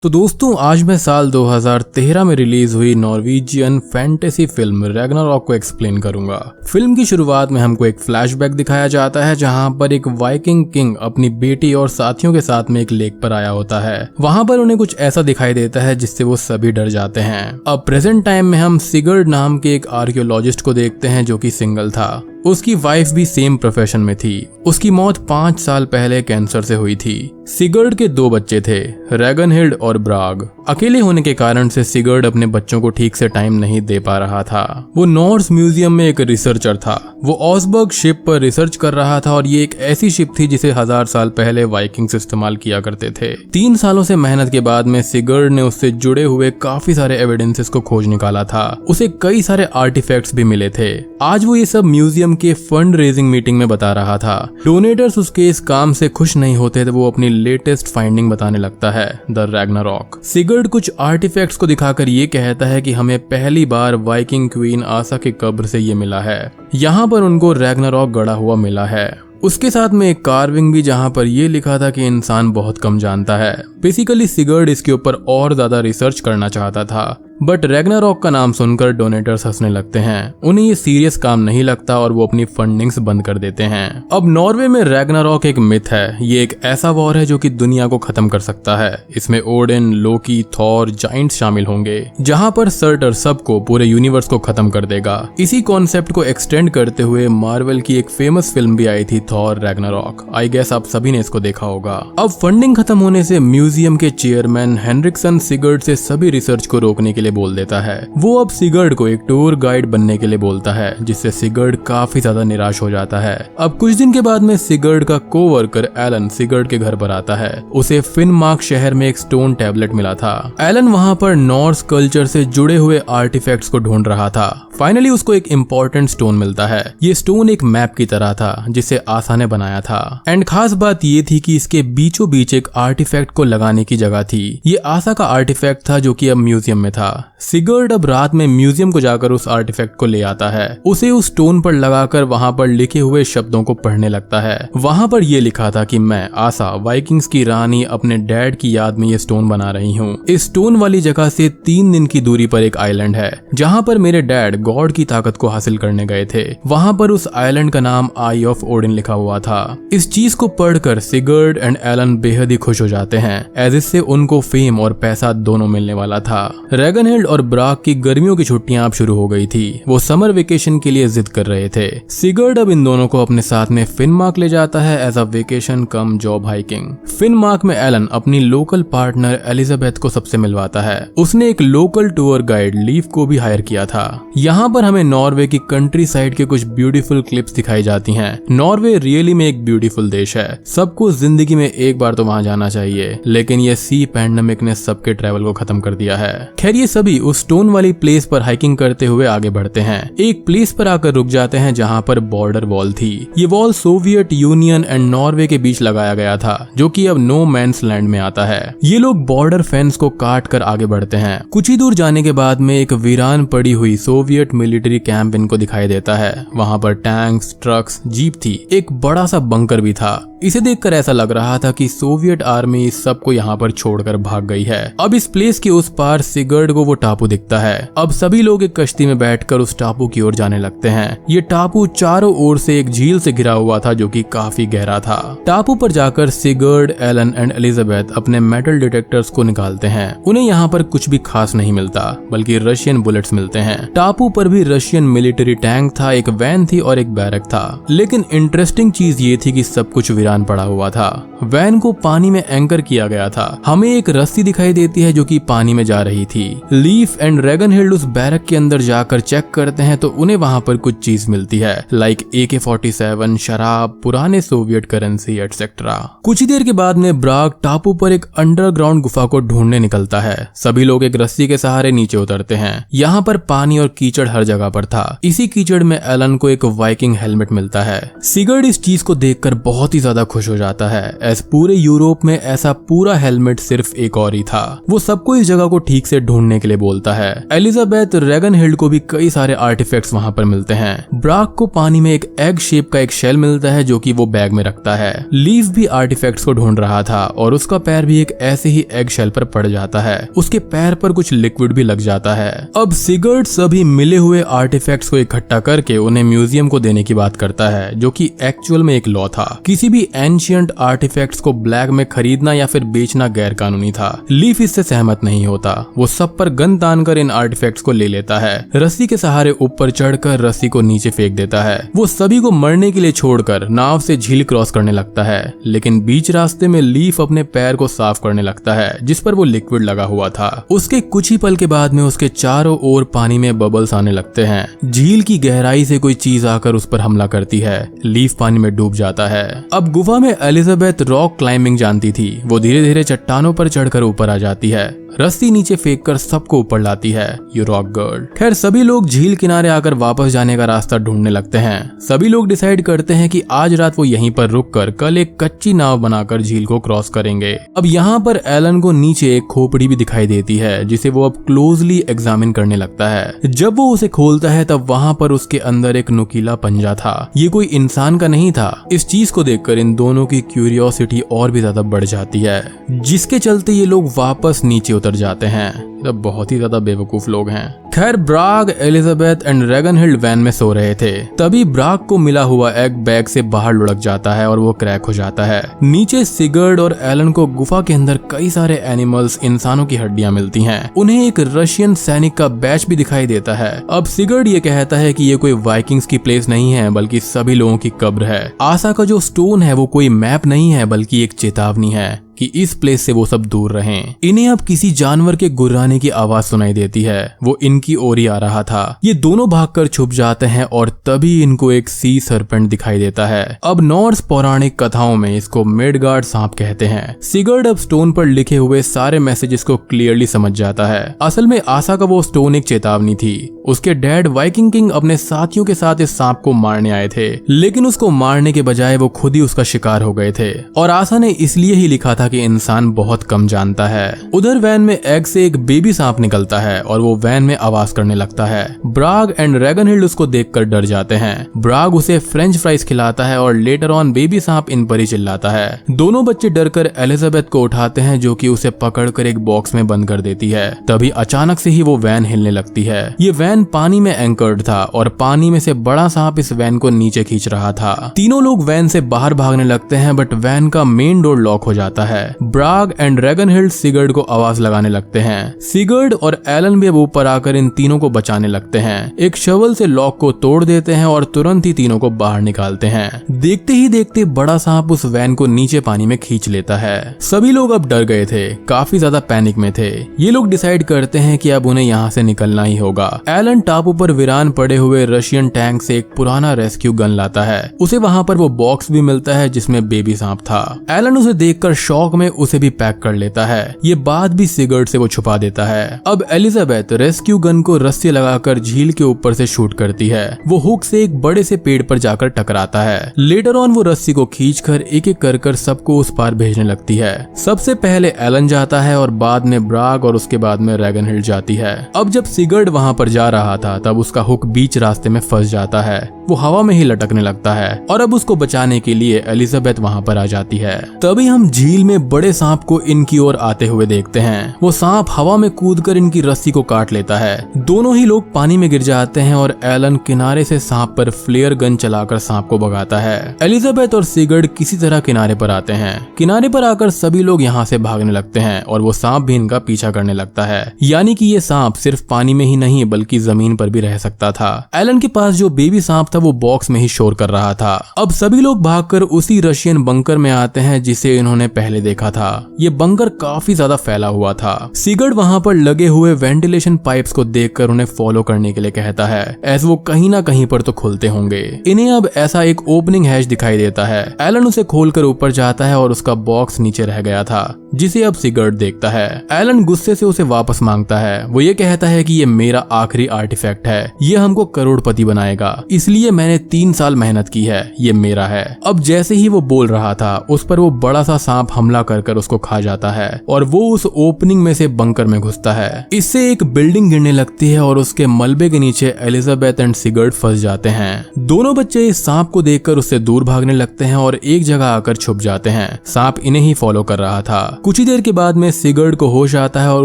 तो दोस्तों आज मैं साल 2013 में रिलीज हुई नॉर्वेजियन फैंटेसी फिल्म रैग्नारॉक को एक्सप्लेन करूंगा। फिल्म की शुरुआत में हमको एक फ्लैशबैक दिखाया जाता है जहां पर एक वाइकिंग किंग अपनी बेटी और साथियों के साथ में एक लेक पर आया होता है। वहां पर उन्हें कुछ ऐसा दिखाई देता है जिससे वो सभी डर जाते हैं। अब प्रेजेंट टाइम में हम सिगर्ड नाम के एक आर्कियोलॉजिस्ट को देखते हैं जो कि सिंगल था। उसकी वाइफ भी सेम प्रोफेशन में थी। उसकी मौत 5 साल पहले कैंसर से हुई थी। सिगर्ड के 2 बच्चे थे, रैगनहिल्ड और ब्राग। अकेले होने के कारण से सिगर्ड अपने बच्चों को ठीक से टाइम नहीं दे पा रहा था। वो नॉर्स म्यूजियम में एक रिसर्चर था। वो ऑसबर्ग शिप पर रिसर्च कर रहा था और ये एक ऐसी शिप थी जिसे 1000 साल पहले वाइकिंग्स इस्तेमाल किया करते थे। 3 सालों से मेहनत के बाद में सिगर्ड ने उससे जुड़े हुए काफी सारे एविडेंसेस को खोज निकाला था। उसे कई सारे आर्टिफैक्ट्स भी मिले थे। आज वो ये सब म्यूजियम के फंड रेजिंग मीटिंग में बता रहा था। डोनेटर्स उसके इस काम से खुश नहीं होते थे। वो अपनी लेटेस्ट फाइंडिंग बताने लगता है, द रैग्नारॉक। सिगर्ड कुछ आर्टिफैक्ट्स को दिखाकर ये कहता है कि हमें पहली बार वाइकिंग क्वीन आसा की कब्र से ये मिला है। यहाँ पर उनको रैग्नारॉक गड़ा हुआ मिला है। उसके साथ में एक कार्विंग भी जहाँ पर ये लिखा था कि इंसान बहुत कम जानता है। बेसिकली सिगर्ड इसके ऊपर और ज्यादा रिसर्च करना चाहता था, बट रैग्नारॉक का नाम सुनकर डोनेटर्स हंसने लगते हैं। उन्हें ये सीरियस काम नहीं लगता और वो अपनी फंडिंग्स बंद कर देते हैं। अब नॉर्वे में रैग्नारॉक एक मिथ है। ये एक ऐसा वॉर है जो कि दुनिया को खत्म कर सकता है। इसमें ओडिन, लोकी, थॉर, जाइंट्स शामिल होंगे, जहां पर सर्टर सबको, पूरे यूनिवर्स को खत्म कर देगा। इसी कॉन्सेप्ट को एक्सटेंड करते हुए मार्वल की एक फेमस फिल्म भी आई थी, थॉर रैग्नारॉक। आई गेस आप सभी ने इसको देखा होगा। अब फंडिंग खत्म होने से म्यूजियम के चेयरमैन हेनरिक्सन सिगर्ड से सभी रिसर्च को रोकने के लिए बोल देता है। वो अब सिगर्ड को एक टूर गाइड बनने के लिए बोलता है, जिससे सिगर्ड काफी ज्यादा निराश हो जाता है। अब कुछ दिन के बाद में सिगर्ड का कोवर्कर एलन सिगर्ड के घर पर आता है। उसे फिनमार्क शहर में एक स्टोन टैबलेट मिला था। एलन वहां पर नॉर्स कल्चर से जुड़े हुए आर्टिफैक्ट्स को ढूंढ रहा था। फाइनली उसको एक इम्पोर्टेंट स्टोन मिलता है। ये स्टोन एक मैप की तरह था जिसे आसा ने बनाया था। एंड खास बात ये थी कि इसके बीचों बीच एक आर्टिफैक्ट को लगाने की जगह थी। ये आसा का आर्टिफैक्ट था जो कि अब म्यूजियम में था। सिगर्ड अब रात में म्यूजियम को जाकर उस आर्टिफैक्ट को ले आता है। उसे उस स्टोन पर लगाकर वहां पर लिखे हुए शब्दों को पढ़ने लगता है। वहां पर यह लिखा था कि मैं आसा, वाइकिंग्स की रानी, अपने डैड की याद में ये स्टोन बना रही हूँ। इस स्टोन वाली जगह से 3 दिन की दूरी पर एक आइलैंड है जहाँ पर मेरे डैड गॉड की ताकत को हासिल करने गए थे। वहां पर उस आइलैंड का नाम आई ऑफ ओडिन लिखा हुआ था। इस चीज को पढ़कर सिगर्ड एंड एलन बेहद ही खुश हो जाते हैं, एज इससे उनको फेम और पैसा दोनों मिलने वाला था। रैगनहिल्ड और ब्राग की गर्मियों की छुट्टियां अब शुरू हो गई थी। वो समर वेकेशन के लिए जिद कर रहे थे। सिगर्ड अब इन दोनों को अपने साथ में फिनमार्क ले जाता है as a vacation cum job hiking. Finnmark में एलन अपनी लोकल पार्टनर एलिजाबेथ को सबसे मिलवाता है। उसने एक लोकल टूर गाइड लीफ को भी हायर किया था। यहाँ पर हमें नॉर्वे की कंट्री साइड के कुछ ब्यूटीफुल क्लिप्स दिखाई जाती हैं। नॉर्वे रियली में एक ब्यूटीफुल देश है। सबको जिंदगी में एक बार तो वहाँ जाना चाहिए, लेकिन ये सी पैंडेमिक ने सबके ट्रैवल को खत्म कर दिया है। खैर ये सभी उस स्टोन वाली प्लेस पर हाइकिंग करते हुए आगे बढ़ते हैं। एक प्लेस पर आकर रुक जाते हैं जहाँ पर बॉर्डर वॉल थी। ये wall Soviet union and Norway के बीच लगाया गया था, जो कि अब नो मैंस लैंड में आता है। ये लोग बॉर्डर फेंस को काट कर आगे बढ़ते हैं। कुछ ही दूर जाने के बाद में एक वीरान पड़ी हुई सोवियत मिलिट्री कैंप इनको दिखाई देता है। वहाँ पर टैंक्स, ट्रक्स, जीप थी। एक बड़ा सा बंकर भी था। इसे देखकर ऐसा लग रहा था कि सोवियत आर्मी इस सबको यहाँ पर छोड़कर भाग गई है। अब इस प्लेस के उस पार सिगर्ड को वो टापू दिखता है। अब सभी लोग एक कश्ती में बैठकर उस टापू की ओर जाने लगते हैं। ये टापू चारों ओर से एक झील से घिरा हुआ था जो कि काफी गहरा था। टापू पर जाकर सिगर्ड, एलन एंड एलिजाबेथ अपने मेटल डिटेक्टर्स को निकालते हैं। उन्हें यहाँ पर कुछ भी खास नहीं मिलता, बल्कि रशियन बुलेट्स मिलते हैं। टापू पर भी रशियन मिलिट्री टैंक था, एक वैन थी और एक बैरक था। लेकिन इंटरेस्टिंग चीज ये थी कि सब कुछ पड़ा हुआ था। वैन को पानी में एंकर किया गया था। हमें एक रस्सी दिखाई देती है जो कि पानी में जा रही थी। लीफ एंड रैगनहिल्ड उस बैरक के अंदर जाकर चेक करते हैं तो उन्हें वहां पर कुछ चीज मिलती है, लाइक AK-47, शराब, पुराने सोवियत करेंसी एटसेट्रा। कुछ ही देर के बाद में ब्राग टापू पर एक अंडरग्राउंड गुफा को ढूंढने निकलता है। सभी लोग एक रस्सी के सहारे नीचे उतरते हैं। यहाँ पर पानी और कीचड़ हर जगह पर था। इसी कीचड़ में एलन को एक वाइकिंग हेलमेट मिलता है। सिगर्ड इस चीज को देखकर बहुत ही ज्यादा ज्यादा खुश हो जाता है, एस पूरे यूरोप में ऐसा पूरा हेलमेट सिर्फ एक और ही था। वो सबको इस जगह को ठीक से ढूंढने के लिए बोलता है। एलिजाबेथ रैगनहिल्ड को भी कई सारे आर्टिफैक्ट्स वहां पर मिलते हैं। ब्राक को पानी में एक एग शेप का एक शेल मिलता है जो कि वो बैग में रखता है। लीफ भी आर्टिफैक्ट्स को ढूंढ रहा था और उसका पैर भी एक ऐसे ही एग शेल पर पड़ जाता है। उसके पैर पर कुछ लिक्विड भी लग जाता है। अब सिगर्ड सभी मिले हुए आर्टिफैक्ट्स को इकट्ठा करके उन्हें म्यूजियम को देने की बात करता है, जो कि एक्चुअल में एक लॉ था। किसी भी एंशिएंट आर्टिफैक्ट्स को ब्लैक में खरीदना या फिर बेचना गैर कानूनी था। लीफ इससे सहमत नहीं होता। वो सब पर गन तानकर इन आर्टिफैक्ट्स को ले लेता है। रस्सी के सहारे ऊपर चढ़कर रस्सी को नीचे फेंक देता है। वो सभी को मरने के लिए छोड़कर नाव से झील क्रॉस करने लगता है, लेकिन बीच रास्ते में लीफ अपने पैर को साफ करने लगता है जिस पर वो लिक्विड लगा हुआ था। उसके कुछ ही पल के बाद में उसके चारों ओर पानी में बबल्स आने लगते हैं। झील की गहराई से कोई चीज आकर उस पर हमला करती है। लीफ पानी में डूब जाता है। अब गुफा में एलिजाबेथ रॉक क्लाइंबिंग जानती थी। वो धीरे धीरे चट्टानों पर चढ़कर ऊपर आ जाती है। रस्सी नीचे फेंककर सबको ऊपर लाती है। You rock girl. खैर सभी लोग झील किनारे आकर वापस जाने का रास्ता ढूंढने लगते हैं। सभी लोग डिसाइड करते हैं कि आज रात वो यहीं पर रुककर कल एक कच्ची नाव बनाकर झील को क्रॉस करेंगे। अब यहाँ पर एलन को नीचे एक खोपड़ी भी दिखाई देती है जिसे वो अब क्लोजली एग्जामिन करने लगता है। जब वो उसे खोलता है तब वहाँ पर उसके अंदर एक नुकीला पंजा था। ये कोई इंसान का नहीं था। इस चीज को देखकर इन दोनों की क्यूरियोसिटी और भी ज्यादा बढ़ जाती है, जिसके चलते ये लोग वापस नीचे उतर जाते हैं। तो बहुत ही ज्यादा बेवकूफ लोग हैं। खैर ब्राग, एलिजाबेथ एंड रैगनहिल्ड वैन में सो रहे थे। तभी ब्राग को मिला हुआ एग बैग से बाहर लुढ़क जाता है और वो क्रैक हो जाता है। नीचे सिगर्ड और एलन को गुफा के अंदर कई सारे एनिमल्स, इंसानों की हड्डियां मिलती हैं। उन्हें एक रशियन सैनिक का बैच भी दिखाई देता है। अब सिगर्ड ये कहता है कि ये कोई वाइकिंग्स की प्लेस नहीं है बल्कि सभी लोगों की कब्र है। आशा का जो स्टोन है वो कोई मैप नहीं है बल्कि एक चेतावनी है कि इस प्लेस से वो सब दूर रहें। इन्हें अब किसी जानवर के गुर्राने की आवाज सुनाई देती है। वो इनकी ओर ही आ रहा था। ये दोनों भागकर छुप जाते हैं और तभी इनको एक सी सर्पेंट दिखाई देता है। अब नॉर्स पौराणिक कथाओं में इसको मिडगार्ड सांप कहते हैं। सिगर्ड अब स्टोन पर लिखे हुए सारे मैसेजेस को क्लियरली समझ जाता है। असल में आशा का वो स्टोन एक चेतावनी थी। उसके डैड वाइकिंग किंग अपने साथियों के साथ इस सांप को मारने आए थे, लेकिन उसको मारने के बजाय वो खुद ही उसका शिकार हो गए थे। और आशा ने इसलिए ही लिखा था कि इंसान बहुत कम जानता है। उधर वैन में एग से एक बेबी सांप निकलता है और वो वैन में आवाज करने लगता है। ब्राग एंड रैगनहिल्ड उसको देखकर डर जाते हैं। ब्राग उसे फ्रेंच फ्राइज खिलाता है और लेटर ऑन बेबी सांप इन पर ही चिल्लाता है। दोनों बच्चे डरकर एलिजाबेथ को उठाते हैं जो कि उसे पकड़कर एक बॉक्स में बंद कर देती है। तभी अचानक से ही वो वैन हिलने लगती है। ये वैन पानी में एंकर्ड था और पानी में से बड़ा सांप इस वैन को नीचे खींच रहा था। तीनों लोग वैन से बाहर भागने लगते हैं बट वैन का मेन डोर लॉक हो जाता है। ब्राग एंड रैगनहिल्ड सिगर्ड को आवाज लगाने लगते हैं। सिगर्ड और एलन भी अब ऊपर आकर इन तीनों को बचाने लगते हैं। एक शवल से लॉक को तोड़ देते हैं और तुरंत ही तीनों को बाहर निकालते हैं। देखते ही देखते बड़ा सांप उस वैन को नीचे पानी में खींच लेता है। सभी लोग अब डर गए थे, काफी ज्यादा पैनिक में थे। ये लोग डिसाइड करते हैं कि अब उन्हें यहाँ से निकलना ही होगा। एलन टापू पर वीरान पड़े हुए रशियन टैंक से एक पुराना रेस्क्यू गन लाता है। उसे वहाँ पर वो बॉक्स भी मिलता है जिसमें बेबी सांप था। एलन उसे देखकर शौक में उसे भी पैक कर लेता है। ये बात भी सिगर्ड से वो छुपा देता है। अब एलिजाबेथ रेस्क्यू गन को रस्सी लगाकर झील के ऊपर से शूट करती है। वो हुक से एक बड़े से पेड़ पर जाकर टकराता है। लेटर ऑन वो रस्सी को खींचकर एक एक कर सबको उस पार भेजने लगती है। सबसे पहले एलन जाता है और बाद में ब्राग और उसके बाद में रैगनहिल्ड जाती है। अब जब सिगर्ड वहाँ पर जा रहा था तब उसका हुक बीच रास्ते में फंस जाता है। वो हवा में ही लटकने लगता है और अब उसको बचाने के लिए एलिजाबेथ वहाँ पर आ जाती है। तभी हम झील में बड़े सांप को इनकी ओर आते हुए देखते हैं। वो सांप हवा में कूदकर इनकी रस्सी को काट लेता है। दोनों ही लोग पानी में गिर जाते हैं और एलन किनारे से सांप पर फ्लेयर गन चलाकर सांप को भगाता है। एलिजाबेथ और सिगर्ड किसी तरह किनारे पर आते हैं। किनारे पर आकर सभी लोग यहाँ से भागने लगते हैं और वो सांप भी इनका पीछा करने लगता है। यानी कि ये सांप सिर्फ पानी में ही नहीं बल्कि जमीन पर भी रह सकता था। एलन के पास जो बेबी सांप था वो बॉक्स में ही शोर कर रहा था। अब सभी लोग भागकर उसी रशियन बंकर में आते हैं जिसे इन्होंने पहले देखा था। ये बंकर काफी ज्यादा फैला हुआ था। सिगर्ड वहां पर लगे हुए वेंटिलेशन पाइप्स को देखकर उन्हें फॉलो करने के लिए कहता है, एज वो कहीं ना कहीं पर तो खुलते होंगे। इन्हें अब ऐसा एक ओपनिंग हैच दिखाई देता है। एलन उसे खोलकर ऊपर जाता है और उसका बॉक्स नीचे रह गया था, जिसे अब सिगर्ड देखता है। एलन गुस्से से उसे वापस मांगता है। वो ये कहता है कि ये मेरा आखिरी आर्टिफैक्ट है, ये हमको करोड़पति बनाएगा, इसलिए मैंने 3 साल मेहनत की है, ये मेरा है। अब जैसे ही वो बोल रहा था, उस पर वो बड़ा सा सांप हमला कर उसको खा जाता है और वो उस ओपनिंग में से बंकर में घुसता है। इससे एक बिल्डिंग गिरने लगती है और उसके मलबे के नीचे एलिजाबेथ एंड सिगर्ड फंस जाते हैं। दोनों बच्चे इस सांप को देखकर उससे दूर भागने लगते हैं और एक जगह आकर छुप जाते हैं। सांप इन्हें ही फॉलो कर रहा था। कुछ ही देर के बाद में सिगर्ड को होश आता है और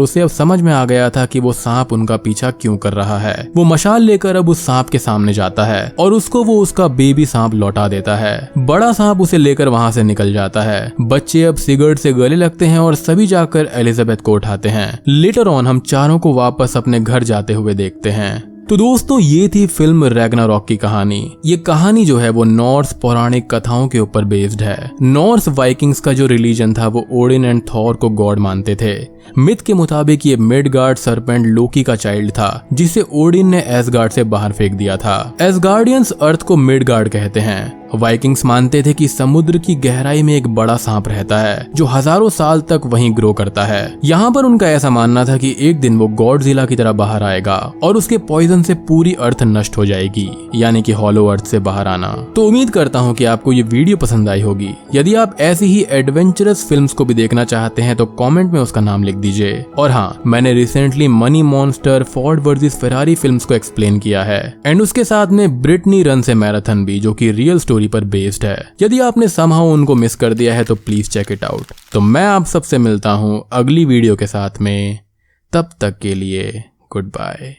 उसे अब समझ में आ गया था कि वो सांप उनका पीछा क्यों कर रहा है। वो मशाल लेकर अब उस सांप के सामने जाता है और उसको वो उसका बेबी सांप लौटा देता है। बड़ा सांप उसे लेकर वहां से निकल जाता है। बच्चे अब सिगर्ड से गले लगते हैं और सभी जाकर एलिजाबेथ को उठाते हैं। लेटर ऑन हम चारों को वापस अपने घर जाते हुए देखते हैं। तो दोस्तों, ये थी फिल्म रैग्नारॉक की कहानी। ये कहानी जो है वो नॉर्स पौराणिक कथाओं के ऊपर बेस्ड है। नॉर्स वाइकिंग्स का जो रिलीजन था वो ओडिन एंड थॉर को गॉड मानते थे। मिथ के मुताबिक ये मिडगार्ड सरपेंट लोकी का चाइल्ड था, जिसे ओडिन ने एसगार्ड से बाहर फेंक दिया था। एसगार्डियंस अर्थ को मिडगार्ड कहते हैं। वाइकिंग्स मानते थे कि समुद्र की गहराई में एक बड़ा सांप रहता है जो हजारों साल तक वहीं ग्रो करता है। यहाँ पर उनका ऐसा मानना था कि एक दिन वो गॉडजिला की तरह बाहर आएगा और उसके पॉइजन से पूरी अर्थ नष्ट हो जाएगी, यानी कि हॉलो अर्थ से बाहर आना। तो उम्मीद करता हूँ कि आपको ये वीडियो पसंद आई होगी। यदि आप ऐसी ही एडवेंचरस फिल्म्स को भी देखना चाहते हैं तो कमेंट में उसका नाम लिख दीजिए। और हाँ, मैंने recently money monster, Ford versus Ferrari films को एक्सप्लेन किया है एंड उसके साथ में ब्रिटनी रन्स ए मैराथन भी, जो कि रियल स्टोरी पर बेस्ड है। यदि आपने समहाउ उनको मिस कर दिया है तो प्लीज चेक इट आउट। तो मैं आप सबसे मिलता हूँ अगली वीडियो के साथ में। तब तक के लिए गुड बाय।